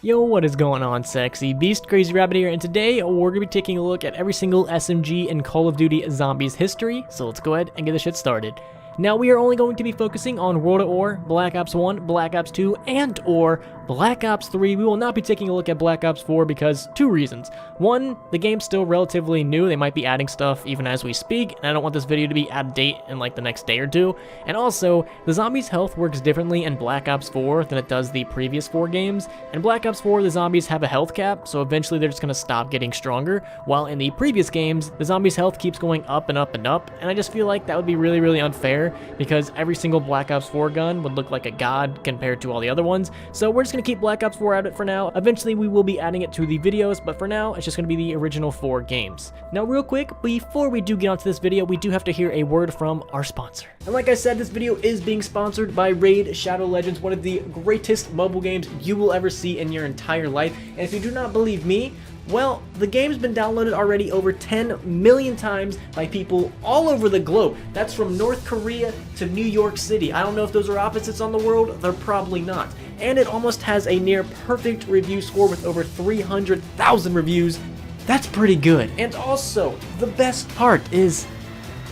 Yo, what is going on, sexy beast? Crazy Rabbit here, and today we're gonna be taking a look at every single SMG in Call of Duty Zombies history, so let's go ahead and get this shit started. Now, we are only going to be focusing on World at War, Black Ops 1, Black Ops 2, and or Black Ops 3. We will not be taking a look at Black Ops 4 because two reasons. One, the game's still relatively new. They might be adding stuff even as we speak, and I don't want this video to be out of date in like the next day or two. And also, the zombies' health works differently in Black Ops 4 than it does the previous 4 games. In Black Ops 4, the zombies have a health cap, so eventually they're just going to stop getting stronger, while in the previous games, the zombies' health keeps going up and up and up, and I just feel like that would be really, really unfair, because every single Black Ops 4 gun would look like a god compared to all the other ones. So we're just going to keep Black Ops 4 out of it for now. Eventually we will be adding it to the videos, but for now it's just going to be the original 4 games. Now real quick, before we do get onto this video, we do have to hear a word from our sponsor. And like I said, this video is being sponsored by Raid Shadow Legends, one of the greatest mobile games you will ever see in your entire life. And if you do not believe me, well, the game's been downloaded already over 10 million times by people all over the globe. That's from North Korea to New York City. I don't know if those are opposites on the world, they're probably not. And it almost has a near perfect review score with over 300,000 reviews. That's pretty good. And also, the best part is,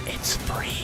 it's free.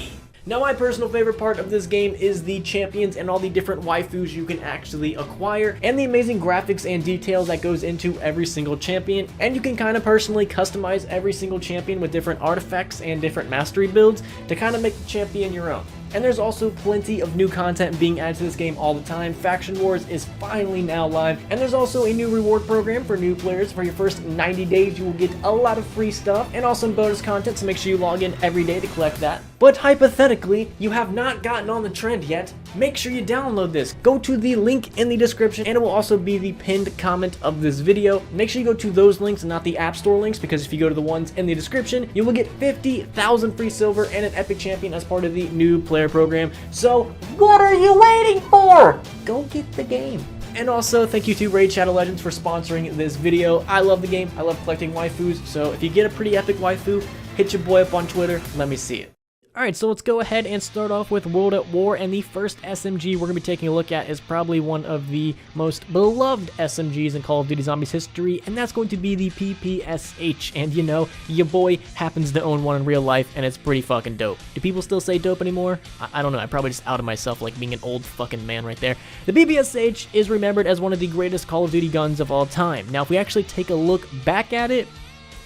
Now, my personal favorite part of this game is the champions and all the different waifus you can actually acquire, and the amazing graphics and details that goes into every single champion. And you can kind of personally customize every single champion with different artifacts and different mastery builds to kind of make the champion your own. And there's also plenty of new content being added to this game all the time. Faction Wars is finally now live, and there's also a new reward program for new players. For your first 90 days, you will get a lot of free stuff and also bonus content, so make sure you log in every day to collect that. But hypothetically, you have not gotten on the trend yet, make sure you download this. Go to the link in the description, and it will also be the pinned comment of this video. Make sure you go to those links and not the App Store links, because if you go to the ones in the description, you will get 50,000 free silver and an epic champion as part of the new player program. So what are you waiting for? Go get the game. And also, thank you to Raid Shadow Legends for sponsoring this video. I love the game. I love collecting waifus. So if you get a pretty epic waifu, hit your boy up on Twitter. Let me see it. Alright, so let's go ahead and start off with World at War, and the first SMG we're going to be taking a look at is probably one of the most beloved SMGs in Call of Duty Zombies history, and that's going to be the PPSH. And you know, your boy happens to own one in real life, and it's pretty fucking dope. Do people still say dope anymore? I don't know, I probably just outed myself like being an old fucking man right there. The PPSH is remembered as one of the greatest Call of Duty guns of all time. Now, if we actually take a look back at it,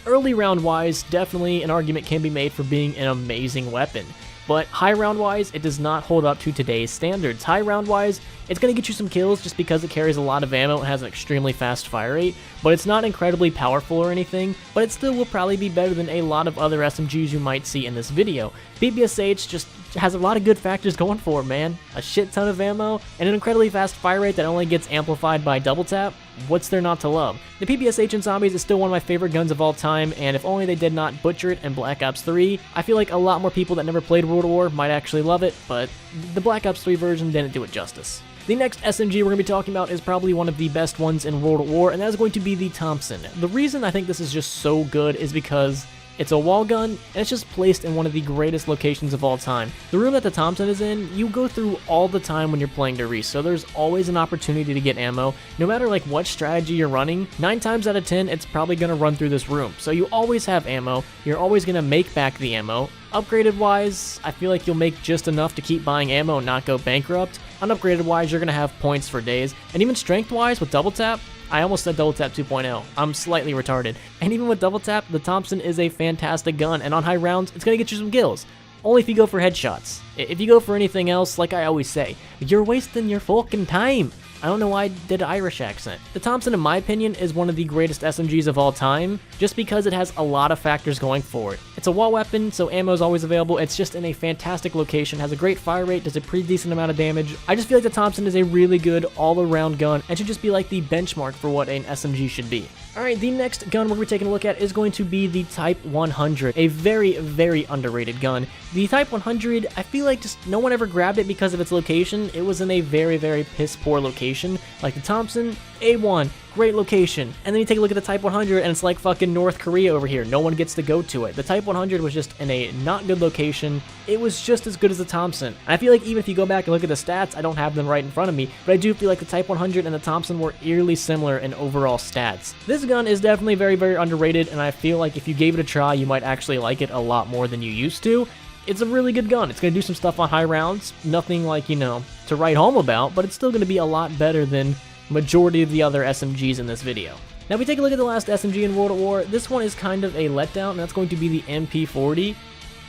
early round wise, definitely an argument can be made for being an amazing weapon. But high round wise, it does not hold up to today's standards. High round wise, it's going to get you some kills just because it carries a lot of ammo and has an extremely fast fire rate, but it's not incredibly powerful or anything, but it still will probably be better than a lot of other SMGs you might see in this video. PPSH just has a lot of good factors going for it, man. A shit ton of ammo, and an incredibly fast fire rate that only gets amplified by double tap. What's there not to love? The PPSH in Zombies is still one of my favorite guns of all time, and if only they did not butcher it in Black Ops 3, I feel like a lot more people that never played World at War might actually love it, but the Black Ops 3 version didn't do it justice. The next SMG we're going to be talking about is probably one of the best ones in World at War, and that is going to be the Thompson. The reason I think this is just so good is because it's a wall gun, and it's just placed in one of the greatest locations of all time. The room that the Thompson is in, you go through all the time when you're playing Derice, so there's always an opportunity to get ammo. No matter like what strategy you're running, 9 times out of 10, it's probably going to run through this room. So you always have ammo, you're always going to make back the ammo. Upgraded wise, I feel like you'll make just enough to keep buying ammo and not go bankrupt. Unupgraded wise, you're going to have points for days. And even strength wise with double tap, I almost said double tap 2.0. I'm slightly retarded. And even with double tap, the Thompson is a fantastic gun, and on high rounds, it's going to get you some kills. Only if you go for headshots. If you go for anything else, like I always say, you're wasting your fucking time. I don't know why I did an Irish accent. The Thompson, in my opinion, is one of the greatest SMGs of all time, just because it has a lot of factors going for it. It's a wall weapon, so ammo is always available. It's just in a fantastic location, has a great fire rate, does a pretty decent amount of damage. I just feel like the Thompson is a really good all-around gun, and should just be like the benchmark for what an SMG should be. Alright, the next gun we're going to be taking a look at is going to be the Type 100, a very, very underrated gun. The Type 100, I feel like just no one ever grabbed it because of its location. It was in a very, very piss-poor location. Like the Thompson, A1, great location. And then you take a look at the Type 100 and it's like fucking North Korea over here. No one gets to go to it. The Type 100 was just in a not good location. It was just as good as the Thompson. I feel like even if you go back and look at the stats, I don't have them right in front of me, but I do feel like the Type 100 and the Thompson were eerily similar in overall stats. This gun is definitely very, very underrated, and I feel like if you gave it a try, you might actually like it a lot more than you used to. It's a really good gun. It's going to do some stuff on high rounds. Nothing like, you know, to write home about, but it's still going to be a lot better than majority of the other SMGs in this video. Now, if we take a look at the last SMG in World at War, this one is kind of a letdown, and that's going to be the MP40.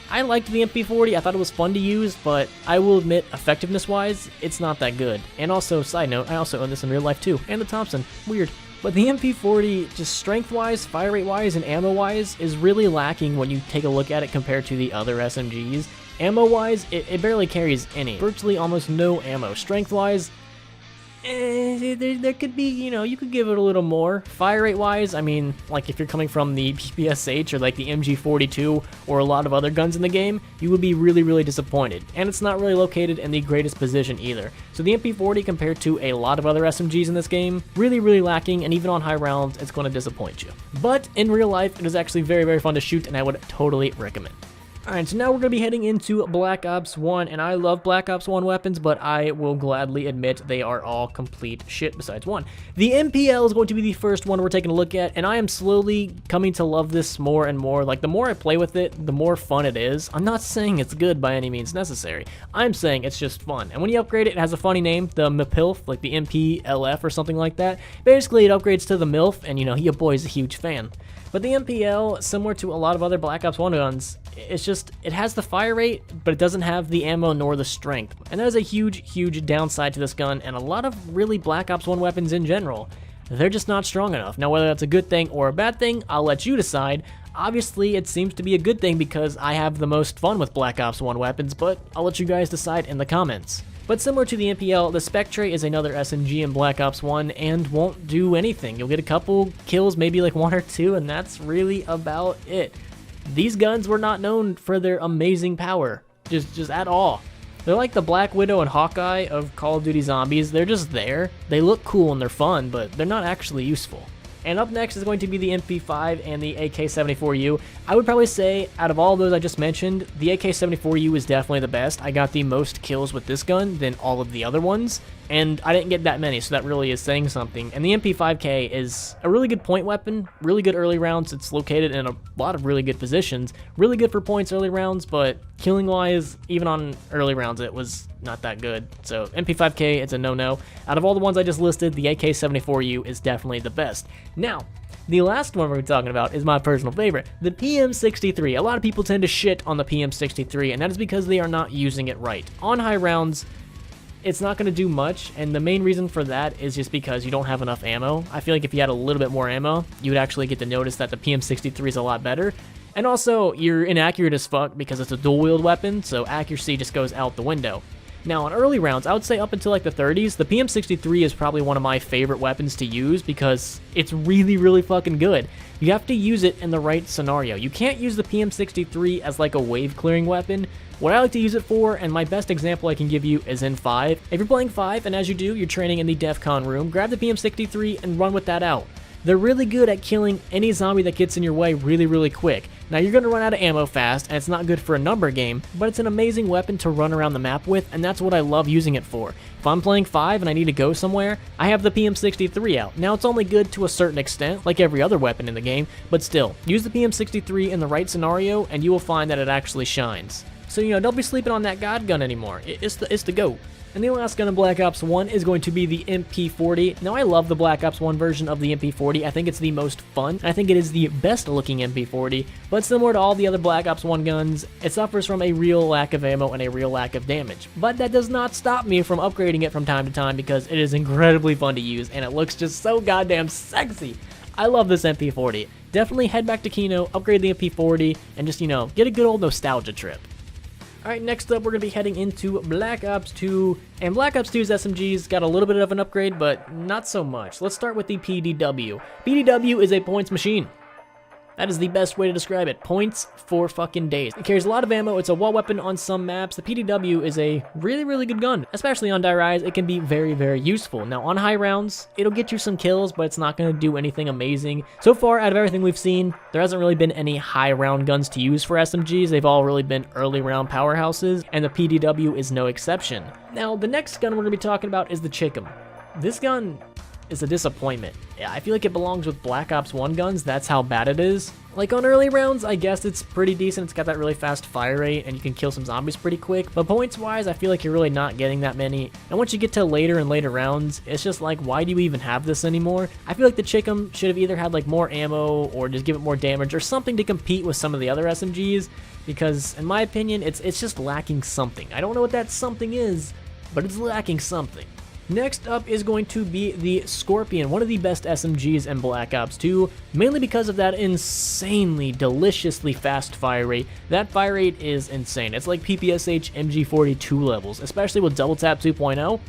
I liked the MP40, I thought it was fun to use, but I will admit, effectiveness-wise, it's not that good. And also, side note, I also own this in real life too, and the Thompson. Weird. But the MP40, just strength-wise, fire rate-wise, and ammo-wise, is really lacking when you take a look at it compared to the other SMGs. Ammo-wise, it barely carries any. Virtually almost no ammo. Strength-wise, there could be, you know, you could give it a little more. Fire rate wise, I mean, like if you're coming from the PPSH or like the MG42 or a lot of other guns in the game, you would be really, really disappointed. And it's not really located in the greatest position either. So the MP40 compared to a lot of other SMGs in this game, really, really lacking, and even on high rounds, it's going to disappoint you. But in real life, it is actually very, very fun to shoot, and I would totally recommend. Alright, so now we're going to be heading into Black Ops 1, and I love Black Ops 1 weapons, but I will gladly admit they are all complete shit besides one. The MPL is going to be the first one we're taking a look at, and I am slowly coming to love this more and more. Like, the more I play with it, the more fun it is. I'm not saying it's good by any means necessary. I'm saying it's just fun. And when you upgrade it, it has a funny name, the MPILF, like the MPLF or something like that. Basically, it upgrades to the MILF, and you know, your boy's a huge fan. But the MPL, similar to a lot of other Black Ops 1 guns, it's just, it has the fire rate, but it doesn't have the ammo nor the strength. And that is a huge, huge downside to this gun, and a lot of really Black Ops 1 weapons in general. They're just not strong enough. Now, whether that's a good thing or a bad thing, I'll let you decide. Obviously, it seems to be a good thing because I have the most fun with Black Ops 1 weapons, but I'll let you guys decide in the comments. But similar to the MPL, the Spectre is another SMG in Black Ops 1 and won't do anything. You'll get a couple kills, maybe like 1 or 2, and that's really about it. These guns were not known for their amazing power, just at all. They're like the Black Widow and Hawkeye of Call of Duty Zombies. They're just there. They look cool and they're fun, but they're not actually useful. And up next is going to be the MP5 and the AK-74U. I would probably say, out of all those I just mentioned, the AK-74U is definitely the best. I got the most kills with this gun than all of the other ones, and I didn't get that many, so that really is saying something. And the MP5K is a really good point weapon, really good early rounds. It's located in a lot of really good positions, really good for points early rounds, but killing-wise, even on early rounds, it was not that good. So MP5K, it's a no-no. Out of all the ones I just listed, the AK-74U is definitely the best. Now, the last one we're talking about is my personal favorite, the PM63. A lot of people tend to shit on the PM63, and that is because they are not using it right. On high rounds, it's not going to do much, and the main reason for that is just because you don't have enough ammo. I feel like if you had a little bit more ammo, you would actually get to notice that the PM63 is a lot better. And also, you're inaccurate as fuck because it's a dual-wield weapon, so accuracy just goes out the window. Now, on early rounds, I would say up until like the 30s, the PM63 is probably one of my favorite weapons to use because it's really, really fucking good. You have to use it in the right scenario. You can't use the PM63 as like a wave clearing weapon. What I like to use it for, and my best example I can give you, is in 5. If you're playing 5, and as you do, you're training in the DEF CON room, grab the PM63 and run with that out. They're really good at killing any zombie that gets in your way really, really quick. Now, you're going to run out of ammo fast, and it's not good for a number game, but it's an amazing weapon to run around the map with, and that's what I love using it for. If I'm playing 5 and I need to go somewhere, I have the PM63 out. Now, it's only good to a certain extent, like every other weapon in the game, but still, use the PM63 in the right scenario, and you will find that it actually shines. So, you know, don't be sleeping on that God gun anymore. It's the GOAT. And the last gun in Black Ops 1 is going to be the MP40. Now, I love the Black Ops 1 version of the MP40. I think it's the most fun. I think it is the best looking MP40, but similar to all the other Black Ops 1 guns, it suffers from a real lack of ammo and a real lack of damage. But that does not stop me from upgrading it from time to time because it is incredibly fun to use and it looks just so goddamn sexy. I love this MP40. Definitely head back to Kino, upgrade the MP40, and just, you know, get a good old nostalgia trip. Alright, next up we're going to be heading into Black Ops 2, and Black Ops 2's SMGs got a little bit of an upgrade, but not so much. Let's start with the PDW. PDW is a points machine. That is the best way to describe it. Points for fucking days. It carries a lot of ammo. It's a wall weapon on some maps. The PDW is a really, really good gun. Especially on die rise, it can be very, very useful. Now, on high rounds, it'll get you some kills, but it's not going to do anything amazing. So far, out of everything we've seen, there hasn't really been any high round guns to use for SMGs. They've all really been early round powerhouses, and the PDW is no exception. Now, the next gun we're going to be talking about is the Chikum. This gun is a disappointment. Yeah, I feel like it belongs with Black Ops 1 guns. That's how bad it is. Like on early rounds, I guess it's pretty decent. It's got that really fast fire rate and you can kill some zombies pretty quick. But points wise, I feel like you're really not getting that many. And once you get to later and later rounds, it's just like, why do you even have this anymore? I feel like the Chikum should have either had like more ammo or just give it more damage or something to compete with some of the other SMGs. Because in my opinion, it's just lacking something. I don't know what that something is, but it's lacking something. Next up is going to be the Scorpion, one of the best SMGs in Black Ops 2, mainly because of that insanely, deliciously fast fire rate. That fire rate is insane. It's like PPSH MG42 levels, especially with Double Tap 2.0.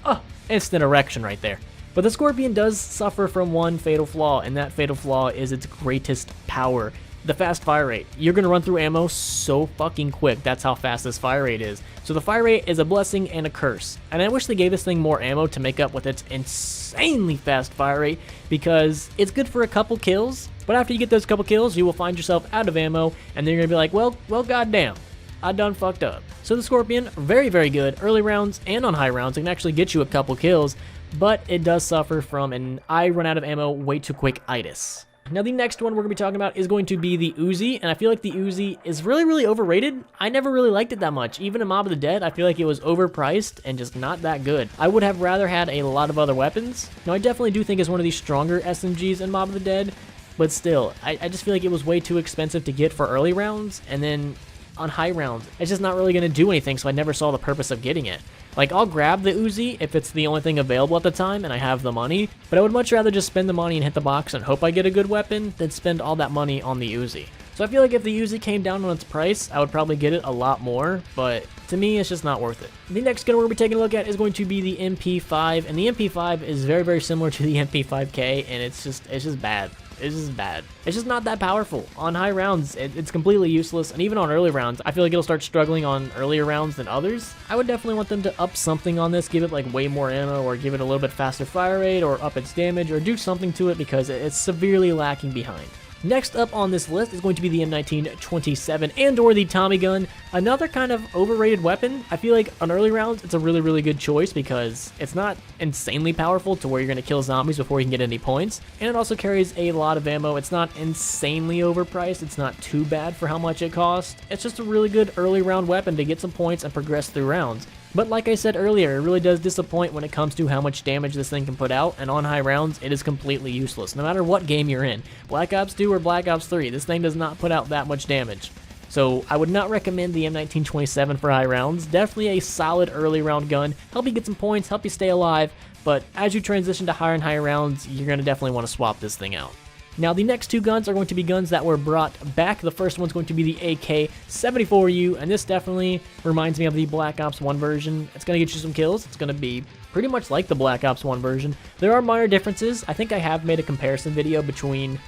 Oh, instant erection right there. But the Scorpion does suffer from one fatal flaw, and that fatal flaw is its greatest power. The fast fire rate. You're going to run through ammo so fucking quick. That's how fast this fire rate is. So the fire rate is a blessing and a curse. And I wish they gave this thing more ammo to make up with its insanely fast fire rate, because it's good for a couple kills, but after you get those couple kills, you will find yourself out of ammo, and then you're going to be like, well, goddamn, I done fucked up. So the Scorpion, very, very good. Early rounds and on high rounds, it can actually get you a couple kills, but it does suffer from an I run out of ammo way too quick-itis. Now the next one we're going to be talking about is going to be the Uzi, and I feel like the Uzi is really, really overrated. I never really liked it that much. Even in Mob of the Dead, I feel like it was overpriced and just not that good. I would have rather had a lot of other weapons. Now I definitely do think it's one of the stronger SMGs in Mob of the Dead, but still, I just feel like it was way too expensive to get for early rounds, and then on high rounds, it's just not really going to do anything, so I never saw the purpose of getting it. Like, I'll grab the Uzi if it's the only thing available at the time and I have the money, but I would much rather just spend the money and hit the box and hope I get a good weapon than spend all that money on the Uzi. So I feel like if the Uzi came down on its price, I would probably get it a lot more, but to me, it's just not worth it. The next gun we're going to be taking a look at is going to be the MP5, and the MP5 is very, very similar to the MP5K, and it's just bad. It's just bad. It's just not that powerful. On high rounds, it's completely useless, and even on early rounds, I feel like it'll start struggling on earlier rounds than others. I would definitely want them to up something on this, give it like way more ammo, or give it a little bit faster fire rate, or up its damage, or do something to it because it's severely lacking behind. Next up on this list is going to be the M1927 and or the Tommy gun, another kind of overrated weapon. I feel like on early rounds, it's a really, really good choice because it's not insanely powerful to where you're going to kill zombies before you can get any points, and it also carries a lot of ammo. It's not insanely overpriced. It's not too bad for how much it costs. It's just a really good early round weapon to get some points and progress through rounds. But like I said earlier, it really does disappoint when it comes to how much damage this thing can put out, and on high rounds, it is completely useless, no matter what game you're in. Black Ops 2 or Black Ops 3, this thing does not put out that much damage. So I would not recommend the M1927 for high rounds. Definitely a solid early round gun, help you get some points, help you stay alive, but as you transition to higher and higher rounds, you're going to definitely want to swap this thing out. Now, the next two guns are going to be guns that were brought back. The first one's going to be the AK-74U, and this definitely reminds me of the Black Ops 1 version. It's going to get you some kills. It's going to be pretty much like the Black Ops 1 version. There are minor differences. I think I have made a comparison video between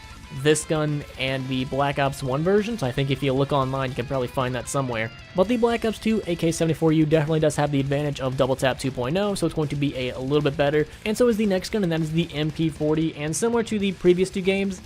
this gun and the Black Ops 1 version, so I think if you look online, you can probably find that somewhere. But the Black Ops 2 AK-74U definitely does have the advantage of Double Tap 2.0, so it's going to be a little bit better. And so is the next gun, and that is the MP40. And similar to the previous two games,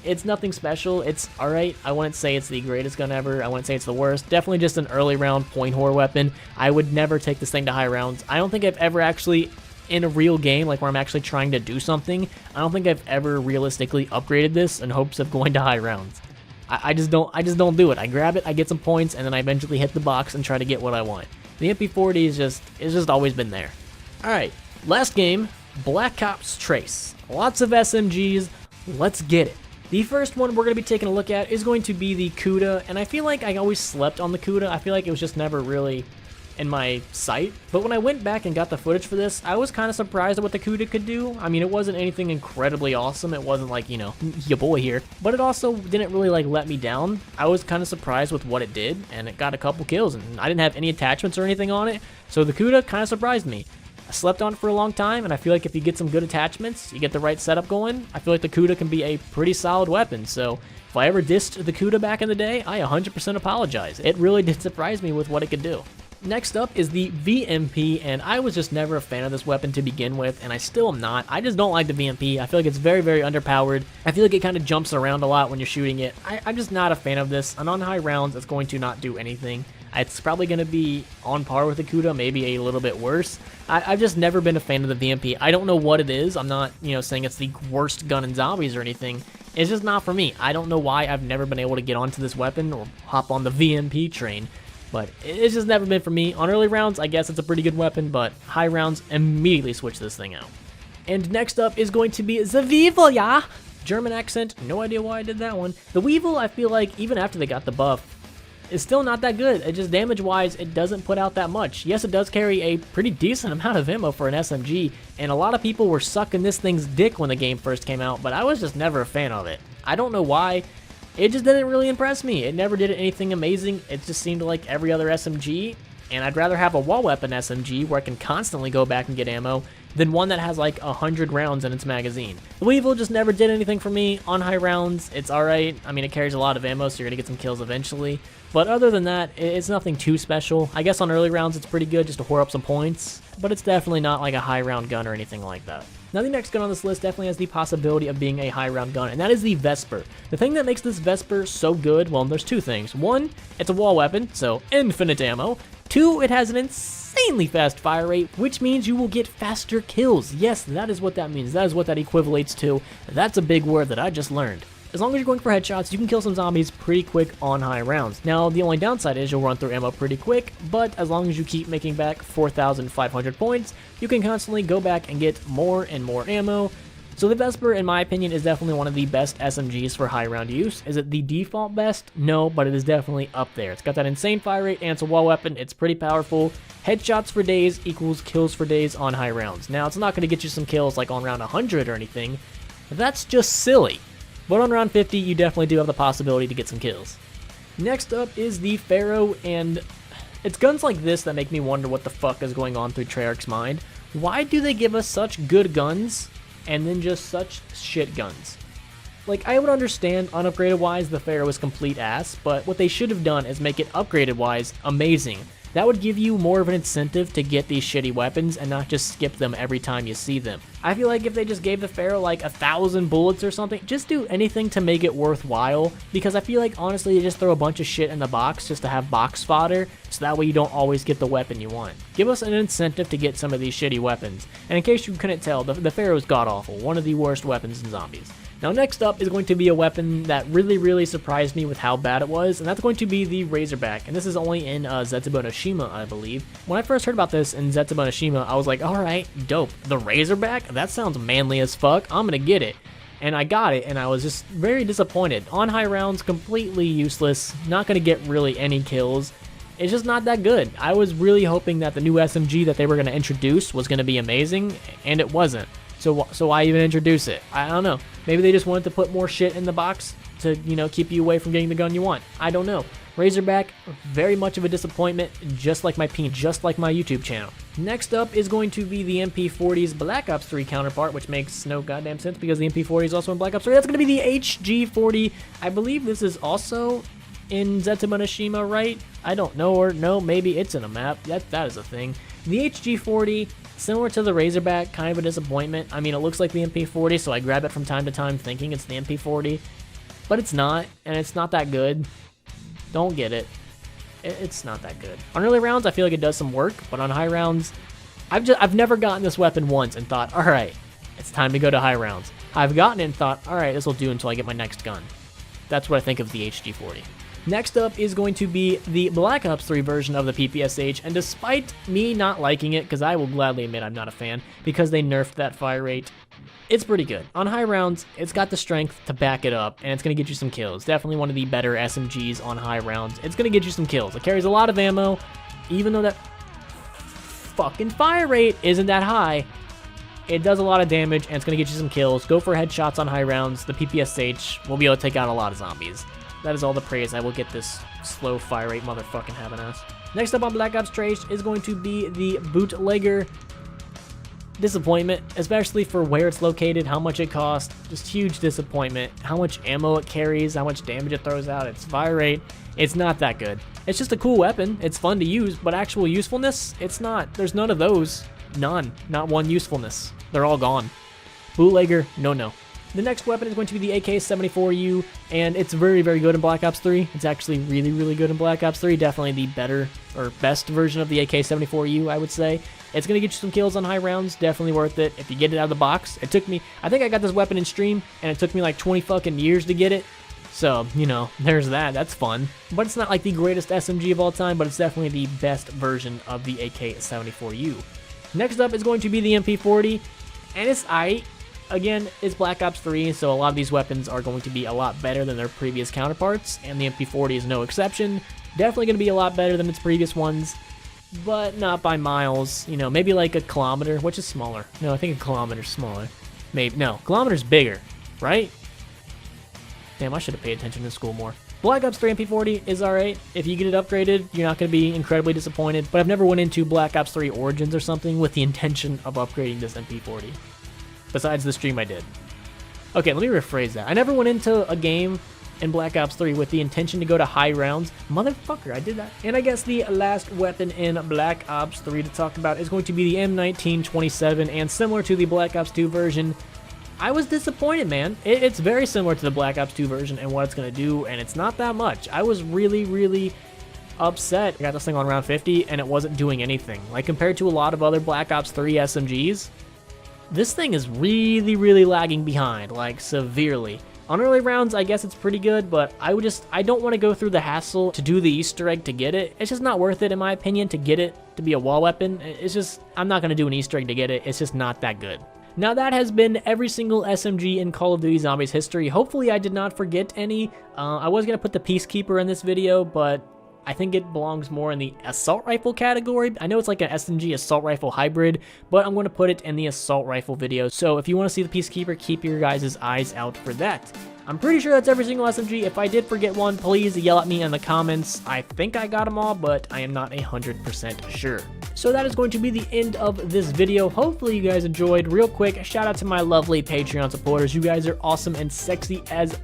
it's nothing special. It's alright. I wouldn't say it's the greatest gun ever. I wouldn't say it's the worst. Definitely just an early round point whore weapon. I would never take this thing to high rounds. I don't think I've ever actually, in a real game, like where I'm actually trying to do something, I don't think I've ever realistically upgraded this in hopes of going to high rounds. I just don't do it. I grab it, I get some points, and then I eventually hit the box and try to get what I want. The MP40 is just always been there. Alright, last game, Black Ops Trace. Lots of SMGs, let's get it. The first one we're going to be taking a look at is going to be the Kuda, and I feel like I always slept on the Kuda. I feel like it was just never really in my sight, but when I went back and got the footage for this, I was kind of surprised at what the Kuda could do. I mean, it wasn't anything incredibly awesome. It wasn't like, you know, your boy here, but it also didn't really like let me down. I was kind of surprised with what it did, and it got a couple kills, and I didn't have any attachments or anything on it, so the Kuda kind of surprised me. slept on it for a long time, and I feel like if you get some good attachments, you get the right setup going, I feel like the Kuda can be a pretty solid weapon. So if I ever dissed the Kuda back in the day, I 100% apologize. It really did surprise me with what it could do. Next up is the VMP, and I was just never a fan of this weapon to begin with, and I still am not. I just don't like the VMP. I feel like it's very, very underpowered. I feel like it kind of jumps around a lot when you're shooting it. I'm just not a fan of this, and on high rounds, it's going to not do anything. It's probably going to be on par with the Kuda, maybe a little bit worse. I've just never been a fan of the VMP. I don't know what it is. I'm not, saying it's the worst gun in zombies or anything. It's just not for me. I don't know why I've never been able to get onto this weapon or hop on the VMP train. But it's just never been for me. On early rounds, I guess it's a pretty good weapon, but high rounds, immediately switch this thing out. And next up is going to be the Weevil, yeah? German accent, no idea why I did that one. The Weevil, I feel like, even after they got the buff, is still not that good. It just damage-wise, it doesn't put out that much. Yes, it does carry a pretty decent amount of ammo for an SMG, and a lot of people were sucking this thing's dick when the game first came out, but I was just never a fan of it. I don't know why. It just didn't really impress me. It never did anything amazing. It just seemed like every other SMG, and I'd rather have a wall weapon SMG where I can constantly go back and get ammo than one that has like 100 rounds in its magazine. The Weevil just never did anything for me. On high rounds, it's alright. I mean, it carries a lot of ammo, so you're gonna get some kills eventually. But other than that, it's nothing too special. I guess on early rounds, it's pretty good just to whore up some points, but it's definitely not like a high round gun or anything like that. Now the next gun on this list definitely has the possibility of being a high round gun, and that is the Vesper. The thing that makes this Vesper so good, well, there's two things. One, it's a wall weapon, so infinite ammo. Two, it has an insanely fast fire rate, which means you will get faster kills. Yes, that is what that means. That is what that equivalates to. That's a big word that I just learned. As long as you're going for headshots, you can kill some zombies pretty quick on high rounds. Now, the only downside is you'll run through ammo pretty quick, but as long as you keep making back 4,500 points, you can constantly go back and get more and more ammo. So the Vesper, in my opinion, is definitely one of the best SMGs for high round use. Is it the default best? No, but it is definitely up there. It's got that insane fire rate and it's a wall weapon. It's pretty powerful. Headshots for days equals kills for days on high rounds. Now, it's not going to get you some kills like on round 100 or anything. That's just silly. But on round 50, you definitely do have the possibility to get some kills. Next up is the Pharaoh, and it's guns like this that make me wonder what the fuck is going on through Treyarch's mind. Why do they give us such good guns and then just such shit guns? Like, I would understand unupgraded wise the Pharaoh is complete ass, but what they should have done is make it upgraded wise amazing. That would give you more of an incentive to get these shitty weapons and not just skip them every time you see them. I feel like if they just gave the Pharaoh like 1,000 bullets or something, just do anything to make it worthwhile, because I feel like honestly they just throw a bunch of shit in the box just to have box fodder, so that way you don't always get the weapon you want. Give us an incentive to get some of these shitty weapons. And in case you couldn't tell, the Pharaoh is god-awful, one of the worst weapons in zombies. Now next up is going to be a weapon that really surprised me with how bad it was, and that's going to be the Razorback, and this is only in Zetsubo no Shima, I believe. When I first heard about this in Zetsubo no Shima, I was like, alright, dope. The Razorback? That sounds manly as fuck, I'm gonna get it. And I got it, and I was just very disappointed. On high rounds, completely useless, not gonna get really any kills. It's just not that good. I was really hoping that the new SMG that they were gonna introduce was gonna be amazing, and it wasn't. So why even introduce it? I don't know. Maybe they just wanted to put more shit in the box to, keep you away from getting the gun you want. I don't know. Razorback, very much of a disappointment, just like my YouTube channel. Next up is going to be the MP40's Black Ops 3 counterpart, which makes no goddamn sense because the MP40 is also in Black Ops 3. That's going to be the HG40. I believe this is also in Zetsubo no Shima, right? I don't know, or no, maybe it's in a map. That is a thing. The HG40, similar to the Razorback, kind of a disappointment. I mean, it looks like the MP40, so I grab it from time to time thinking it's the MP40, but it's not, and it's not that good. Don't get it. It's not that good. On early rounds, I feel like it does some work, but on high rounds, I've never gotten this weapon once and thought, all right, it's time to go to high rounds. I've gotten it and thought, all right, this will do until I get my next gun. That's what I think of the HG40. Next up is going to be the Black Ops 3 version of the PPSH, and despite me not liking it, because I will gladly admit I'm not a fan, because they nerfed that fire rate, it's pretty good. On high rounds, it's got the strength to back it up, and it's going to get you some kills. Definitely one of the better SMGs on high rounds. It's going to get you some kills. It carries a lot of ammo, even though that fucking fire rate isn't that high. It does a lot of damage, and it's going to get you some kills. Go for headshots on high rounds. The PPSH will be able to take out a lot of zombies. That is all the praise I will get this slow fire rate motherfucking having ass. Next up on Black Ops Trace is going to be the Bootlegger. disappointment, especially for where it's located, how much it costs. Just huge disappointment. How much ammo it carries, how much damage it throws out, its fire rate. It's not that good. It's just a cool weapon. It's fun to use, but actual usefulness, it's not. There's none of those. None. Not one usefulness. They're all gone. Bootlegger, no. The next weapon is going to be the AK-74U, and it's very, very good in Black Ops 3. It's actually really, really good in Black Ops 3. Definitely the better, or best version of the AK-74U, I would say. It's going to get you some kills on high rounds. Definitely worth it. If you get it out of the box, it took me, I think I got this weapon in stream, and it took me like 20 fucking years to get it. So, you know, there's that. That's fun. But it's not like the greatest SMG of all time, but it's definitely the best version of the AK-74U. Next up is going to be the MP40, and it's aight. Again, it's Black Ops 3, so a lot of these weapons are going to be a lot better than their previous counterparts, and the MP40 is no exception. Definitely going to be a lot better than its previous ones, but not by miles. You know, maybe like a kilometer, which is smaller. No, I think a kilometer's smaller. Maybe, no, kilometer's bigger, right? Damn, I should have paid attention in school more. Black Ops 3 MP40 is alright. If you get it upgraded, you're not going to be incredibly disappointed, but I've never went into Black Ops 3 Origins or something with the intention of upgrading this MP40. Besides the stream I did. Okay, let me rephrase that. I never went into a game in Black Ops 3 with the intention to go to high rounds. Motherfucker, I did that. And I guess the last weapon in Black Ops 3 to talk about is going to be the M1927, and similar to the Black Ops 2 version, I was disappointed, man. It's very similar to the Black Ops 2 version and what it's going to do, and it's not that much. I was really, really upset. I got this thing on round 50, and it wasn't doing anything. Like, compared to a lot of other Black Ops 3 SMGs, this thing is really, really lagging behind, like severely. On early rounds, I guess it's pretty good, but I don't want to go through the hassle to do the Easter egg to get it. It's just not worth it, in my opinion, to get it to be a wall weapon. It's just, I'm not going to do an Easter egg to get it. It's just not that good. Now that has been every single SMG in Call of Duty Zombies history. Hopefully I did not forget any. I was going to put the Peacekeeper in this video, but I think it belongs more in the assault rifle category. I know it's like an SMG assault rifle hybrid, but I'm going to put it in the assault rifle video. So if you want to see the Peacekeeper, keep your guys' eyes out for that. I'm pretty sure that's every single SMG. If I did forget one, please yell at me in the comments. I think I got them all, but I am not 100% sure. So that is going to be the end of this video. Hopefully you guys enjoyed. Real quick, shout out to my lovely Patreon supporters. You guys are awesome and sexy as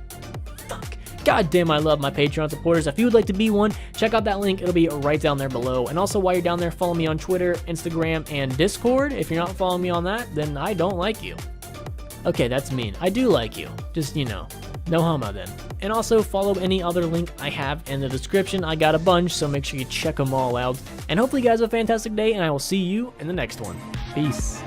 fuck. God damn, I love my Patreon supporters. If you would like to be one, check out that link. It'll be right down there below. And also, while you're down there, follow me on Twitter, Instagram, and Discord. If you're not following me on that, then I don't like you. Okay, that's mean. I do like you. Just, you know, no homo then. And also, follow any other link I have in the description. I got a bunch, so make sure you check them all out. And hopefully you guys have a fantastic day, and I will see you in the next one. Peace.